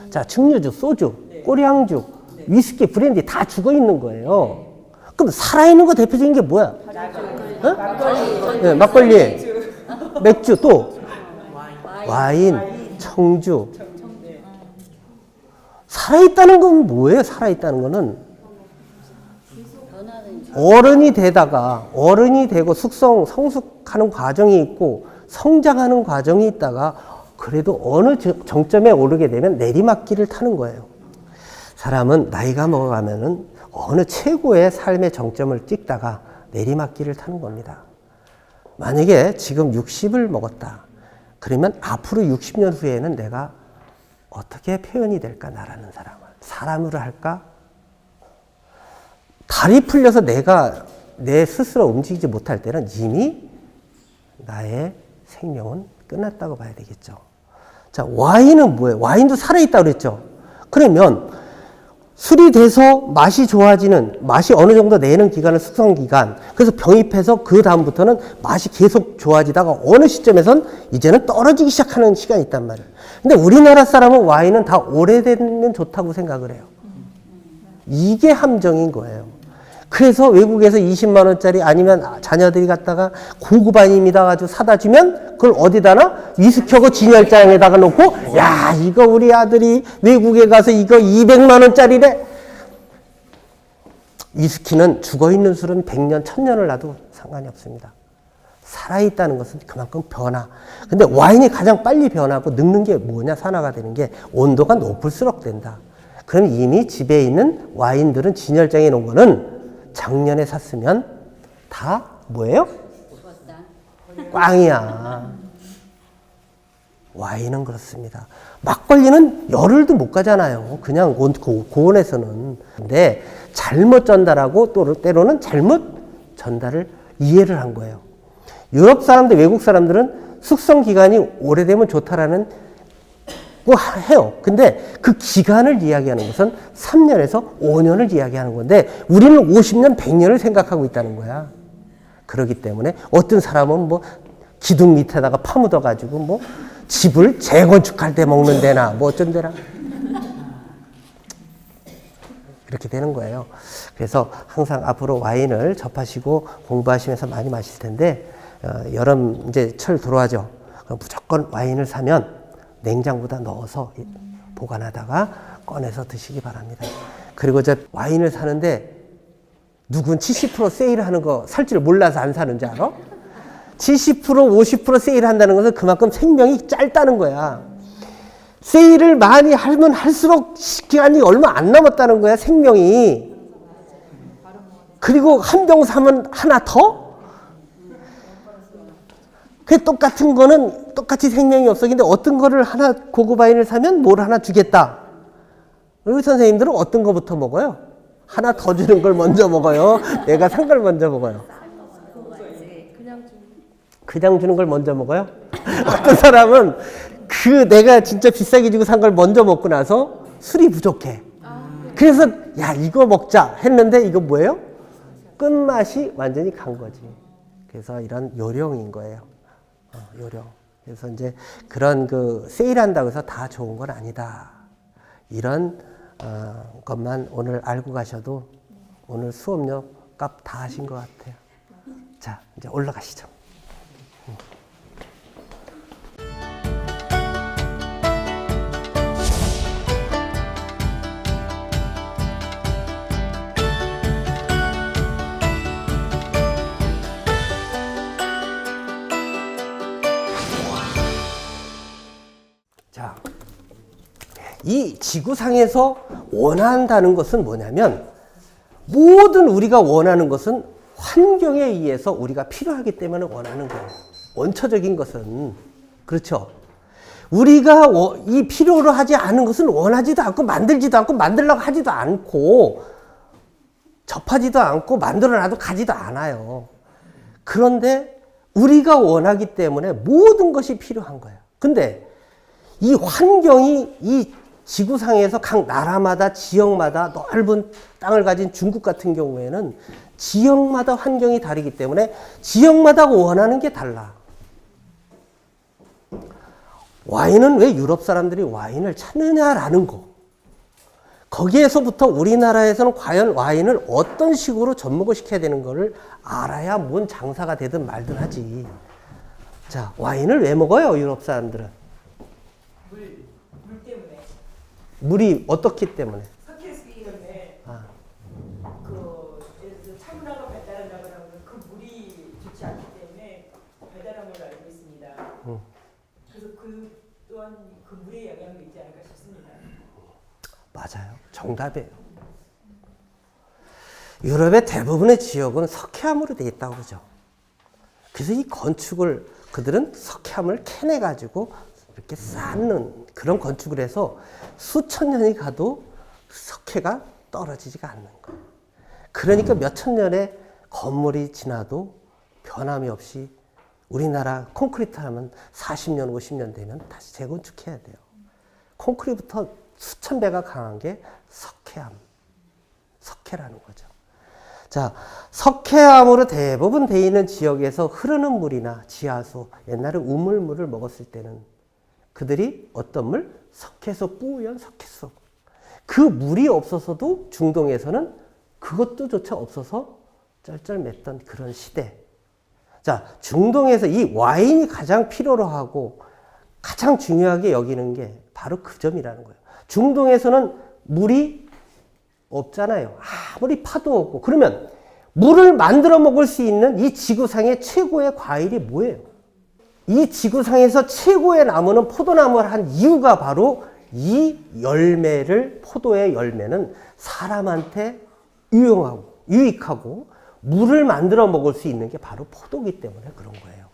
자, 증류주, 소주, 꼬량주, 위스키, 브랜디 다 죽어있는 거예요. 그럼 살아있는 거 대표적인 게 뭐야? 어? 네, 막걸리, 맥주, 또 와인, 청주. 살아있다는 건 뭐예요? 살아있다는 거는 어른이 되다가 어른이 되고 성숙하는 과정이 있고 성장하는 과정이 있다가 그래도 어느 정점에 오르게 되면 내리막길을 타는 거예요. 사람은 나이가 먹어가면은 어느 최고의 삶의 정점을 찍다가 내리막길을 타는 겁니다. 만약에 지금 60을 먹었다. 그러면 앞으로 60년 후에는 내가 어떻게 표현이 될까? 나라는 사람을. 사람으로 할까? 다리 풀려서 내가 내 스스로 움직이지 못할 때는 이미 나의 생명은 끝났다고 봐야 되겠죠. 자, 와인은 뭐예요? 와인도 살아있다고 그랬죠. 그러면 술이 돼서 맛이 좋아지는, 맛이 어느 정도 내는 기간은 숙성기간. 그래서 병입해서 그 다음부터는 맛이 계속 좋아지다가 어느 시점에선 이제는 떨어지기 시작하는 시간이 있단 말이에요. 근데 우리나라 사람은 와인은 다 오래되면 좋다고 생각을 해요. 이게 함정인 거예요. 그래서 외국에서 20만 원짜리 아니면 자녀들이 갖다가 고급 와인입니다 가지고 사다 주면 그걸 어디다나 위스키하고 진열장에다가 놓고 야, 이거 우리 아들이 외국에 가서 이거 200만 원짜리래. 위스키는 죽어있는 술은 100년, 1000년을 놔도 상관이 없습니다. 살아있다는 것은 그만큼 변화. 근데 와인이 가장 빨리 변하고 늙는 게 뭐냐? 산화가 되는 게 온도가 높을수록 된다. 그럼 이미 집에 있는 와인들은 진열장에 놓은 거는 작년에 샀으면 다 뭐예요? 꽝이야. 와인은 그렇습니다. 막걸리는 열흘도 못 가잖아요. 그냥 고온에서는. 근데 잘못 전달하고 또 때로는 잘못 전달을 이해를 한 거예요. 유럽 사람들, 외국 사람들은 숙성 기간이 오래되면 좋다라는 뭐 해요. 근데 그 기간을 이야기하는 것은 3년에서 5년을 이야기하는 건데 우리는 50년, 100년을 생각하고 있다는 거야. 그렇기 때문에 어떤 사람은 뭐 기둥 밑에다가 파묻어 가지고 뭐 집을 재건축할 때 먹는 데나 뭐 어쩐 데나 그렇게 되는 거예요. 그래서 항상 앞으로 와인을 접하시고 공부하시면서 많이 마실 텐데 여름 이제 철 들어와죠. 그럼 무조건 와인을 사면 냉장고에다 넣어서 보관하다가 꺼내서 드시기 바랍니다. 그리고 저 와인을 사는데 누군 70% 세일하는 거 살 줄 몰라서 안 사는 줄 알아? 70%, 50% 세일한다는 것은 그만큼 생명이 짧다는 거야. 세일을 많이 하면 할수록 기간이 얼마 안 남았다는 거야, 생명이. 그리고 한 병 사면 하나 더? 그 똑같은 거는 똑같이 생명이 없어. 근데 어떤 거를 하나 고급 와인을 사면 뭘 하나 주겠다. 우리 선생님들은 어떤 거부터 먹어요? 하나 더 주는 걸 먼저 먹어요. 내가 산 걸 먼저 먹어요. 그냥 주는 걸 먼저 먹어요? 어떤 사람은 그 내가 진짜 비싸게 주고 산 걸 먼저 먹고 나서 술이 부족해. 그래서 야, 이거 먹자 했는데 이거 뭐예요? 끝맛이 완전히 간 거지. 그래서 이런 요령인 거예요. 요령. 그래서 이제 그런 그 세일한다고 해서 다 좋은 건 아니다. 이런 것만 오늘 알고 가셔도 오늘 수업료 값 다 하신 것 같아요. 자, 이제 올라가시죠. 자, 이 지구상에서 원한다는 것은 뭐냐면 모든 우리가 원하는 것은 환경에 의해서 우리가 필요하기 때문에 원하는 거예요. 원초적인 것은. 그렇죠? 우리가 이 필요로 하지 않은 것은 원하지도 않고 만들지도 않고 만들려고 하지도 않고 접하지도 않고 만들어놔도 가지도 않아요. 그런데 우리가 원하기 때문에 모든 것이 필요한 거예요. 근데 이 환경이 이 지구상에서 각 나라마다 지역마다 넓은 땅을 가진 중국 같은 경우에는 지역마다 환경이 다르기 때문에 지역마다 원하는 게 달라. 와인은 왜 유럽 사람들이 와인을 찾느냐라는 거. 거기에서부터 우리나라에서는 과연 와인을 어떤 식으로 접목을 시켜야 되는 거를 알아야 뭔 장사가 되든 말든 하지. 자, 와인을 왜 먹어요, 유럽 사람들은? 물 때문에. 물이 어떻기 때문에? 석회수기 때문에 아, 예를 들어 차문화가 발달한다고 하면 그 물이 좋지 않기 때문에 발달한 걸로 알고 있습니다. 그래서 그 또한 그 물의 영향도 있지 않을까 싶습니다. 맞아요. 정답이에요. 유럽의 대부분의 지역은 석회암으로 되어 있다고 그러죠. 그래서 이 건축을 그들은 석회암을 캐내가지고 이렇게 쌓는 그런 건축을 해서 수천 년이 가도 석회가 떨어지지가 않는 거예요. 그러니까 몇천 년의 건물이 지나도 변함이 없이 우리나라 콘크리트 하면 40년, 50년 되면 다시 재건축해야 돼요. 콘크리트부터 수천 배가 강한 게 석회암, 석회라는 거죠. 자, 석회암으로 대부분 되어 있는 지역에서 흐르는 물이나 지하수, 옛날에 우물물을 먹었을 때는 그들이 어떤 물? 석회수, 뿌연 석회수. 그 물이 없어서도 중동에서는 그것도 조차 없어서 쩔쩔맸던 그런 시대. 자, 중동에서 이 와인이 가장 필요로 하고 가장 중요하게 여기는 게 바로 그 점이라는 거예요. 중동에서는 물이 없잖아요. 아무리 파도 없고. 그러면 물을 만들어 먹을 수 있는 이 지구상의 최고의 과일이 뭐예요? 이 지구상에서 최고의 나무는 포도나무를 한 이유가 바로 이 열매를, 포도의 열매는 사람한테 유익하고 물을 만들어 먹을 수 있는 게 바로 포도기 때문에 그런 거예요.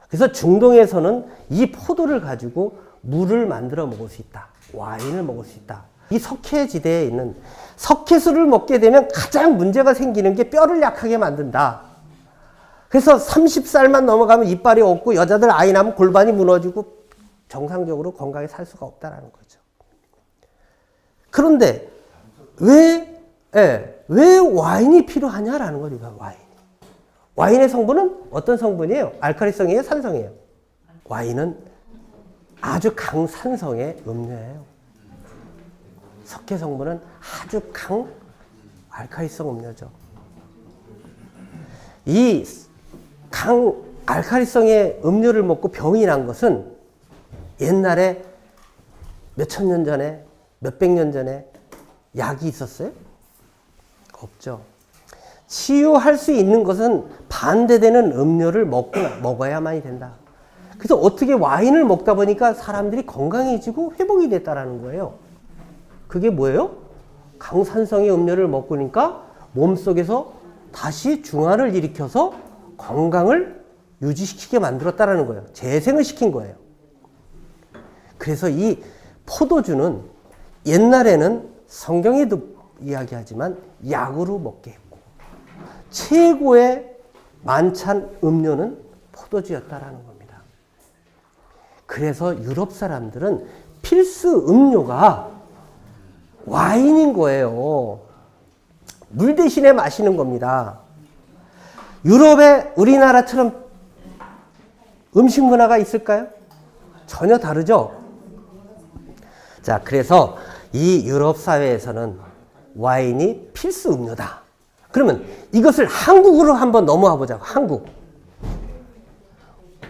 그래서 중동에서는 이 포도를 가지고 물을 만들어 먹을 수 있다. 와인을 먹을 수 있다. 이 석회지대에 있는 석회수를 먹게 되면 가장 문제가 생기는 게 뼈를 약하게 만든다. 그래서 30살만 넘어가면 이빨이 없고 여자들 아이 낳으면 골반이 무너지고 정상적으로 건강히 살 수가 없다는 거죠. 그런데 왜 와인이 필요하냐라는 거죠. 와인의 성분은 어떤 성분이에요? 알칼리성이에요? 산성이에요? 와인은 아주 강산성의 음료예요. 석회 성분은 아주 알칼리성 음료죠. 이 알칼리성의 음료를 먹고 병이 난 것은 옛날에 몇천 년 전에, 몇백 년 전에 약이 있었어요? 없죠. 치유할 수 있는 것은 반대되는 음료를 먹어야만이 된다. 그래서 어떻게 와인을 먹다 보니까 사람들이 건강해지고 회복이 됐다라는 거예요. 그게 뭐예요? 강산성의 음료를 먹으니까 몸속에서 다시 중화를 일으켜서 건강을 유지시키게 만들었다라는 거예요. 재생을 시킨 거예요. 그래서 이 포도주는 옛날에는 성경에도 이야기하지만 약으로 먹게 했고 최고의 만찬 음료는 포도주였다라는 겁니다. 그래서 유럽 사람들은 필수 음료가 와인인 거예요. 물 대신에 마시는 겁니다. 유럽에 우리나라처럼 음식 문화가 있을까요? 전혀 다르죠? 자, 그래서 이 유럽 사회에서는 와인이 필수 음료다. 그러면 이것을 한국으로 한번 넘어와 보자고. 한국.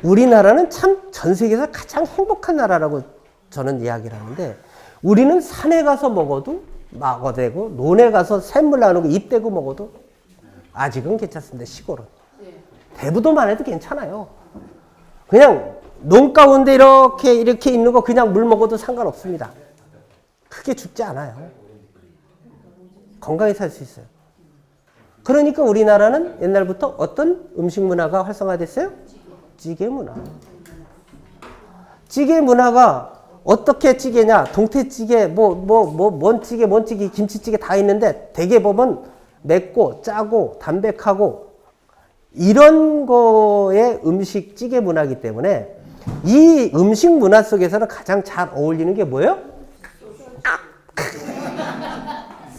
우리나라는 참 전 세계에서 가장 행복한 나라라고 저는 이야기를 하는데 우리는 산에 가서 먹어도 막어대고 논에 가서 샘물 나누고 잎 대고 먹어도 아직은 괜찮습니다. 시골은. 대부도만 해도 괜찮아요. 그냥 논 가운데 이렇게 있는 거 그냥 물 먹어도 상관없습니다. 크게 죽지 않아요. 건강히 살 수 있어요. 그러니까 우리나라는 옛날부터 어떤 음식 문화가 활성화됐어요? 찌개 문화. 찌개 문화가 어떻게 찌개냐? 동태찌개, 뭔 찌개, 김치찌개 다 있는데 대개 보면 맵고 짜고 담백하고 이런 거의 음식 찌개 문화이기 때문에 이 음식 문화 속에서는 가장 잘 어울리는 게 뭐예요?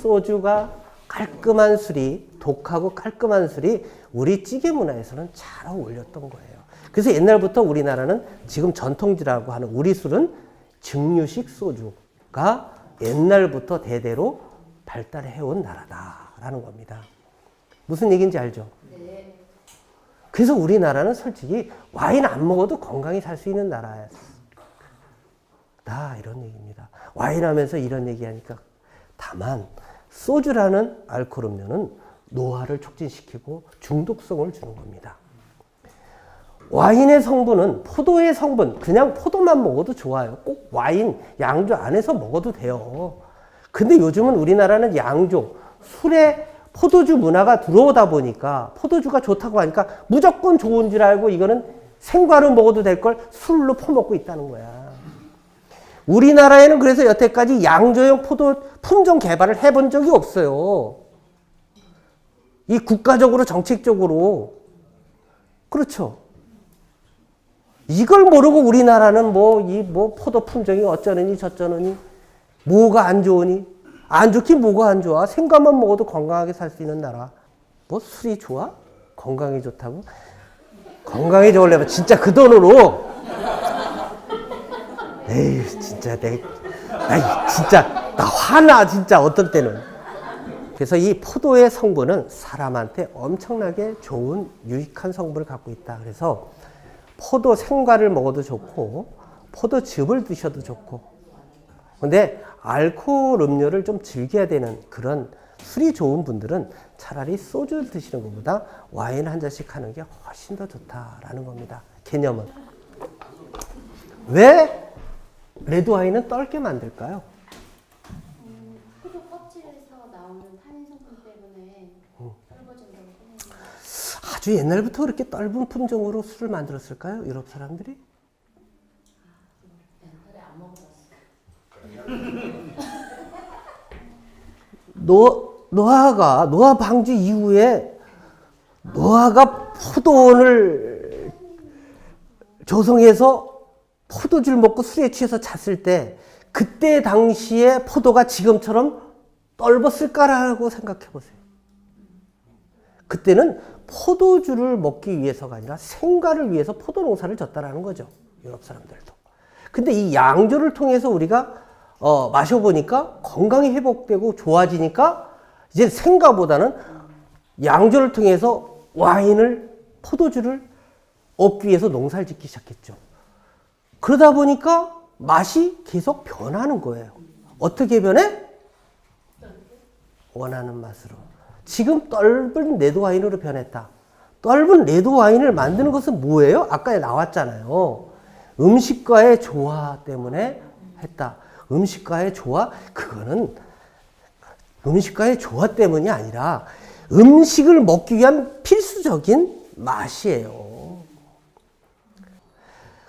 소주가 깔끔한 술이, 독하고 깔끔한 술이 우리 찌개 문화에서는 잘 어울렸던 거예요. 그래서 옛날부터 우리나라는 지금 전통주라고 하는 우리 술은 증류식 소주가 옛날부터 대대로 발달해온 나라다라는 겁니다. 무슨 얘기인지 알죠? 네. 그래서 우리나라는 솔직히 와인 안 먹어도 건강히 살 수 있는 나라다 이런 얘기입니다. 와인 하면서 이런 얘기하니까 다만 소주라는 알코올 음료는 노화를 촉진시키고 중독성을 주는 겁니다. 와인의 성분은 포도의 성분, 그냥 포도만 먹어도 좋아요. 꼭 와인, 양주 안에서 먹어도 돼요. 근데 요즘은 우리나라는 양주, 술에 포도주 문화가 들어오다 보니까 포도주가 좋다고 하니까 무조건 좋은 줄 알고 이거는 생과로 먹어도 될 걸 술로 퍼먹고 있다는 거야. 우리나라에는 그래서 여태까지 양조용 포도 품종 개발을 해본 적이 없어요. 이 국가적으로 정책적으로. 그렇죠. 이걸 모르고 우리나라는 포도 품종이 어쩌느니 저쩌느니 뭐가 안 좋으니 안 좋긴 뭐가 안 좋아. 생과만 먹어도 건강하게 살 수 있는 나라. 뭐 술이 좋아? 건강이 좋다고? 건강이 좋으려면 진짜 그 돈으로 에이 진짜 나 화나 진짜 어떤 때는. 그래서 이 포도의 성분은 사람한테 엄청나게 좋은 유익한 성분을 갖고 있다. 그래서 포도 생과를 먹어도 좋고 포도즙을 드셔도 좋고. 근데 알코올 음료를 좀 즐겨야 되는 그런 술이 좋은 분들은 차라리 소주를 드시는 것보다 와인 한 잔씩 하는 게 훨씬 더 좋다라는 겁니다. 개념은. 왜 레드 와인은 떫게 만들까요? 포도 껍질에서 나오는 탄닌 성분 때문에 떫어진다고 생각해요. 아주 옛날부터 그렇게 떫은 품종으로 술을 만들었을까요? 유럽 사람들이? 옛날에 안 먹어봤어요. 노아가 방주 이후에 노아가 포도원을 조성해서 포도주를 먹고 술에 취해서 잤을 때 그때 당시에 포도가 지금처럼 떫었을까라고 생각해 보세요. 그때는 포도주를 먹기 위해서가 아니라 생과를 위해서 포도 농사를 졌다라는 거죠. 유럽 사람들도. 근데 이 양조를 통해서 우리가 마셔보니까 건강이 회복되고 좋아지니까 이제 생과보다는 양조를 통해서 와인을, 포도주를 얻기 위해서 농사를 짓기 시작했죠. 그러다 보니까 맛이 계속 변하는 거예요. 어떻게 변해? 원하는 맛으로. 지금 떫은 레드 와인으로 변했다. 떫은 레드 와인을 만드는 것은 뭐예요? 아까 나왔잖아요. 음식과의 조화 때문에 했다. 음식과의 조화? 그거는 음식과의 조화 때문이 아니라 음식을 먹기 위한 필수적인 맛이에요.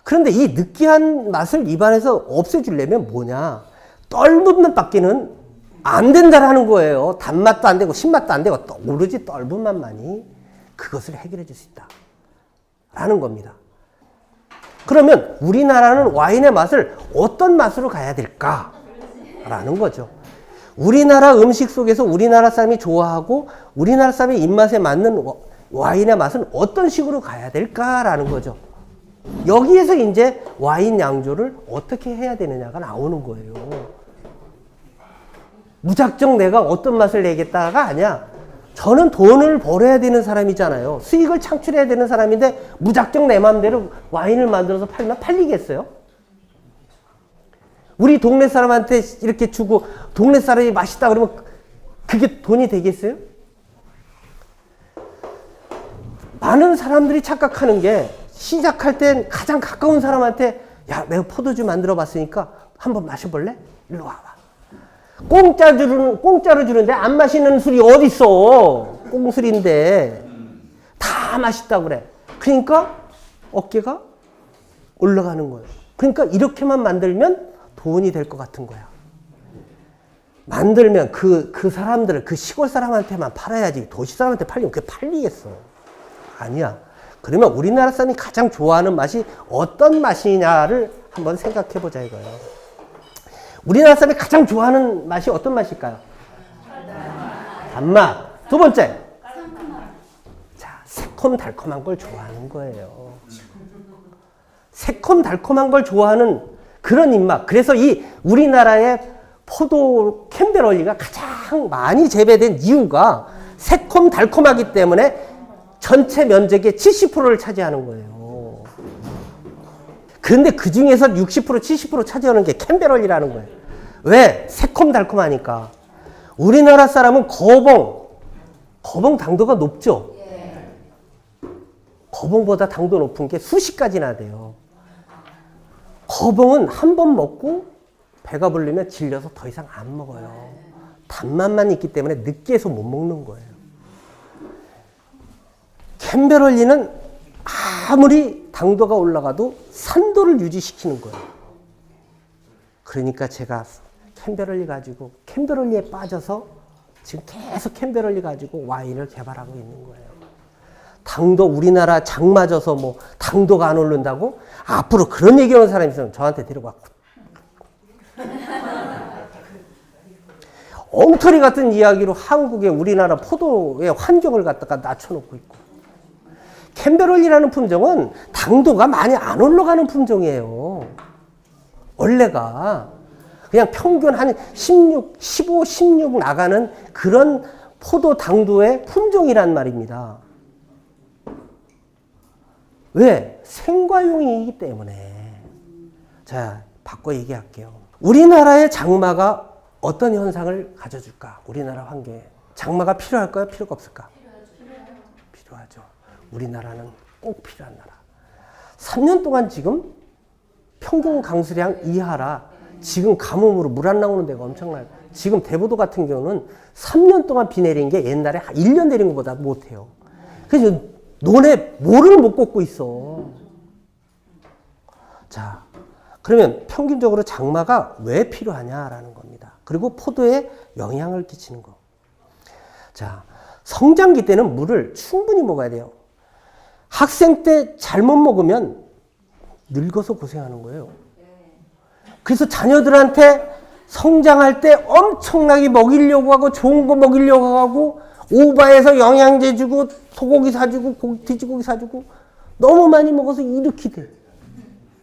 그런데 이 느끼한 맛을 입안에서 없애주려면 뭐냐? 떫은 맛밖에는 안 된다라는 거예요. 단맛도 안 되고 신맛도 안 되고 오로지 떫은 맛만이 그것을 해결해 줄 수 있다 라는 겁니다. 그러면 우리나라는 와인의 맛을 어떤 맛으로 가야 될까? 라는 거죠. 우리나라 음식 속에서 우리나라 사람이 좋아하고 우리나라 사람의 입맛에 맞는 와인의 맛은 어떤 식으로 가야 될까라는 거죠. 여기에서 이제 와인 양조를 어떻게 해야 되느냐가 나오는 거예요. 무작정 내가 어떤 맛을 내겠다가 아니야. 저는 돈을 벌어야 되는 사람이잖아요. 수익을 창출해야 되는 사람인데 무작정 내 마음대로 와인을 만들어서 팔면 팔리겠어요? 우리 동네 사람한테 이렇게 주고 동네 사람이 맛있다 그러면 그게 돈이 되겠어요? 많은 사람들이 착각하는 게 시작할 땐 가장 가까운 사람한테 야 내가 포도주 만들어 봤으니까 한번 마셔볼래? 일로 와봐. 공짜로 주는데 안 마시는 술이 어딨어? 꽁술인데 다 맛있다고 그래. 그러니까 어깨가 올라가는 거예요. 그러니까 이렇게만 만들면 돈이 될 것 같은 거야. 만들면 그 사람들을 그 시골 사람한테만 팔아야지 도시 사람한테 팔리면 그게 팔리겠어. 아니야. 그러면 우리나라 사람이 가장 좋아하는 맛이 어떤 맛이냐를 한번 생각해 보자 이거예요. 우리나라 사람이 가장 좋아하는 맛이 어떤 맛일까요? 단맛. 두 번째. 자, 새콤달콤한 걸 좋아하는 거예요. 새콤달콤한 걸 좋아하는 그런 입맛. 그래서 이 우리나라의 포도 캔베럴리가 가장 많이 재배된 이유가 새콤달콤하기 때문에 전체 면적의 70%를 차지하는 거예요. 그런데 그 중에서 60%, 70% 차지하는 게 캔베럴리라는 거예요. 왜? 새콤달콤하니까. 우리나라 사람은 거봉 당도가 높죠? 거봉보다 당도 높은 게 수십 가지나 돼요. 거봉은 한 번 먹고 배가 부르면 질려서 더 이상 안 먹어요. 단맛만 있기 때문에 느끼해서 못 먹는 거예요. 캔베럴리는 아무리 당도가 올라가도 산도를 유지시키는 거예요. 그러니까 제가 캔베럴리에 빠져서 지금 계속 캔베럴리 가지고 와인을 개발하고 있는 거예요. 당도 우리나라 장 맞아서 뭐 당도가 안 오른다고? 앞으로 그런 얘기하는 사람이 있으면 저한테 데려와. 엉터리 같은 이야기로 한국의 우리나라 포도의 환경을 갖다가 낮춰놓고 있고. 캔베럴리라는 품종은 당도가 많이 안 올라가는 품종이에요. 원래가 그냥 평균 한 16, 15, 16 나가는 그런 포도 당도의 품종이란 말입니다. 왜? 생과용이기 때문에. 자, 바꿔 얘기할게요. 우리나라의 장마가 어떤 현상을 가져줄까? 우리나라 환경에. 장마가 필요할까요? 필요가 없을까? 필요하죠. 우리나라는 꼭 필요한 나라. 3년 동안 지금 평균 강수량 이하라 지금 가뭄으로 물 안 나오는 데가 엄청나요. 지금 대부도 같은 경우는 3년 동안 비 내린 게 옛날에 1년 내린 것보다 못해요. 그래서 논에 모를 못 꽂고 있어. 자, 그러면 평균적으로 장마가 왜 필요하냐라는 겁니다. 그리고 포도에 영향을 끼치는 거. 자, 성장기 때는 물을 충분히 먹어야 돼요. 학생 때 잘못 먹으면 늙어서 고생하는 거예요. 그래서 자녀들한테 성장할 때 엄청나게 먹이려고 하고 좋은 거 먹이려고 하고 오바해서 영양제 주고 소고기 사주고 돼지고기 사주고 너무 많이 먹어서 이렇게 돼.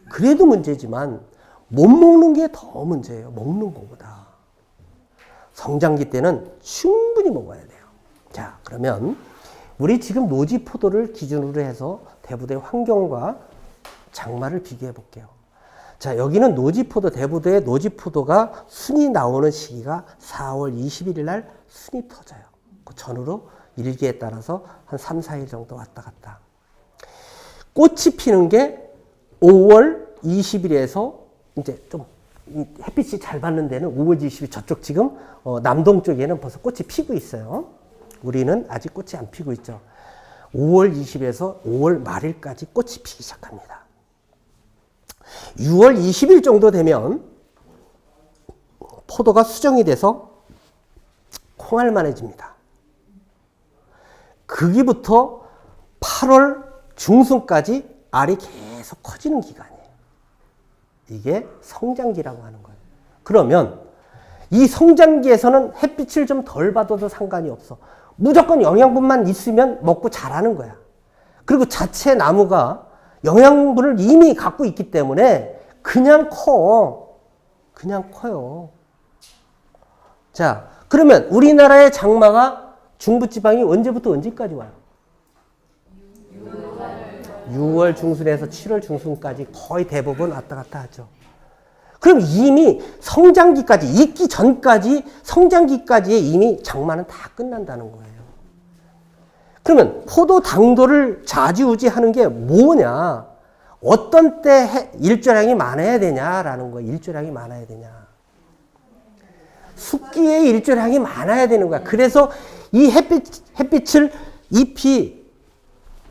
그래도 문제지만 못 먹는 게 더 문제예요. 먹는 것보다. 성장기 때는 충분히 먹어야 돼요. 자, 그러면 우리 지금 노지 포도를 기준으로 해서 대부도의 환경과 장마를 비교해 볼게요. 자, 여기는 노지포도, 대부도의 노지포도가 순이 나오는 시기가 4월 21일 날 순이 터져요. 그 전후로 일기에 따라서 한 3, 4일 정도 왔다 갔다. 꽃이 피는 게 5월 20일에서 이제 좀 햇빛이 잘 받는 데는 5월 20일 저쪽 지금 남동 쪽에는 벌써 꽃이 피고 있어요. 우리는 아직 꽃이 안 피고 있죠. 5월 20일에서 5월 말일까지 꽃이 피기 시작합니다. 6월 20일 정도 되면 포도가 수정이 돼서 콩알만해집니다. 거기부터 8월 중순까지 알이 계속 커지는 기간이에요. 이게 성장기라고 하는 거예요. 그러면 이 성장기에서는 햇빛을 좀 덜 받아도 상관이 없어. 무조건 영양분만 있으면 먹고 자라는 거야. 그리고 자체 나무가 영양분을 이미 갖고 있기 때문에 그냥 커. 그냥 커요. 자, 그러면 우리나라의 장마가 중부지방이 언제부터 언제까지 와요? 6월 중순에서 7월 중순까지 거의 대부분 왔다 갔다 하죠. 그럼 이미 성장기까지, 익기 전까지, 성장기까지의 이미 장마는 다 끝난다는 거예요. 그러면 포도 당도를 좌지우지하는 게 뭐냐? 어떤 때 일조량이 많아야 되냐라는 거예요. 일조량이 많아야 되냐. 숙기의 일조량이 많아야 되는 거야. 그래서 이 햇빛 햇빛을 잎이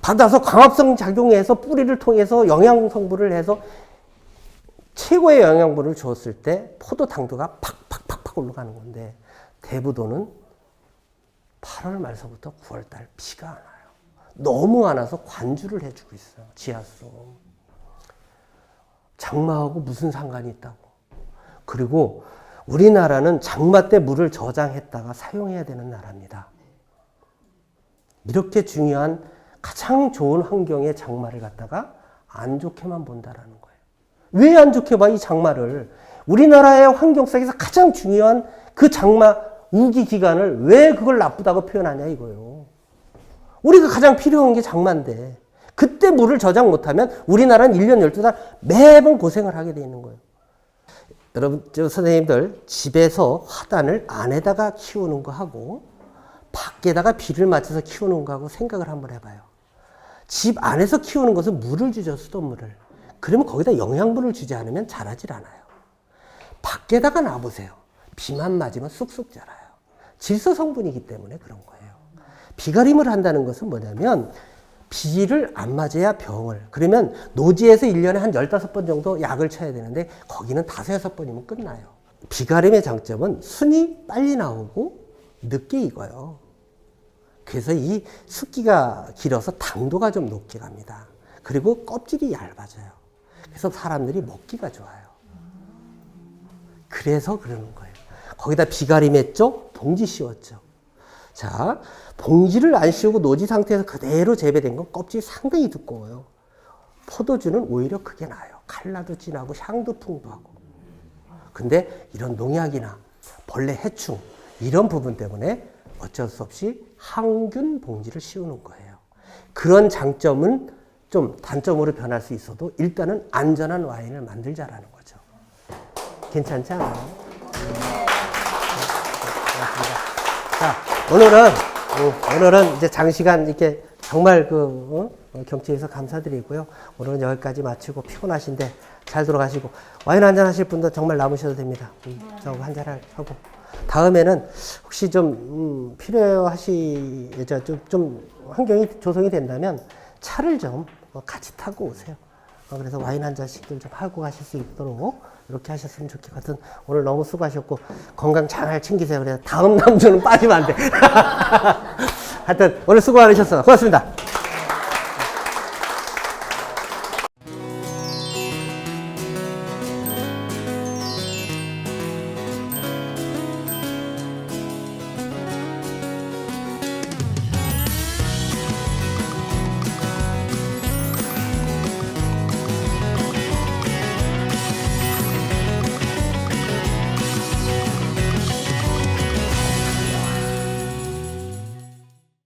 받아서 광합성 작용해서 뿌리를 통해서 영양 성분을 해서 최고의 영양분을 주었을 때 포도 당도가 팍팍팍팍 올라가는 건데 대부도는 8월 말서부터 9월 달 비가 안 와요. 너무 안 와서 관주를 해주고 있어요. 지하수. 장마하고 무슨 상관이 있다고. 그리고 우리나라는 장마 때 물을 저장했다가 사용해야 되는 나라입니다. 이렇게 중요한 가장 좋은 환경의 장마를 갖다가 안 좋게만 본다라는 거예요. 왜 안 좋게 봐, 이 장마를? 우리나라의 환경 속에서 가장 중요한 그 장마 우기 기간을 왜 그걸 나쁘다고 표현하냐 이거예요. 우리가 가장 필요한 게 장마인데 그때 물을 저장 못하면 우리나라는 1년 12달 매번 고생을 하게 돼 있는 거예요. 여러분, 선생님들 집에서 화단을 안에다가 키우는 거 하고 밖에다가 비를 맞춰서 키우는 거하고 생각을 한번 해봐요. 집 안에서 키우는 것은 물을 주죠, 수돗물을. 그러면 거기다 영양분을 주지 않으면 자라질 않아요. 밖에다가 놔보세요. 비만 맞으면 쑥쑥 자라요. 질소 성분이기 때문에 그런 거예요. 비가림을 한다는 것은 뭐냐면 비를 안 맞아야 병을. 그러면 노지에서 1년에 한 15번 정도 약을 쳐야 되는데 거기는 5, 6번이면 끝나요. 비가림의 장점은 순이 빨리 나오고 늦게 익어요. 그래서 이 숫기가 길어서 당도가 좀 높게 갑니다. 그리고 껍질이 얇아져요. 그래서 사람들이 먹기가 좋아요. 그래서 그러는 거예요. 거기다 비가림했죠? 봉지 씌웠죠. 자, 봉지를 안 씌우고 노지 상태에서 그대로 재배된 건 껍질이 상당히 두꺼워요. 포도주는 오히려 그게 나아요. 칼라도 진하고 향도 풍부하고. 근데 이런 농약이나 벌레 해충 이런 부분 때문에 어쩔 수 없이 항균 봉지를 씌우는 거예요. 그런 장점은 좀 단점으로 변할 수 있어도 일단은 안전한 와인을 만들자라는 거죠. 괜찮지 않아요? 자, 오늘은 이제 장시간 이렇게 정말 경치에서 감사드리고요. 오늘은 여기까지 마치고 피곤하신데 잘 돌아가시고 와인 한잔 하실 분도 정말 남으셔도 됩니다. 저거 한잔 하고 다음에는 혹시 좀 좀 환경이 조성이 된다면 차를 좀 같이 타고 오세요. 그래서 와인 한 잔씩들 좀 하고 가실 수 있도록 이렇게 하셨으면 좋겠거든. 오늘 너무 수고하셨고 건강 잘 챙기세요. 그래서 다음 남주는 빠지면 안 돼. 하여튼 오늘 수고 많으셨어. 고맙습니다.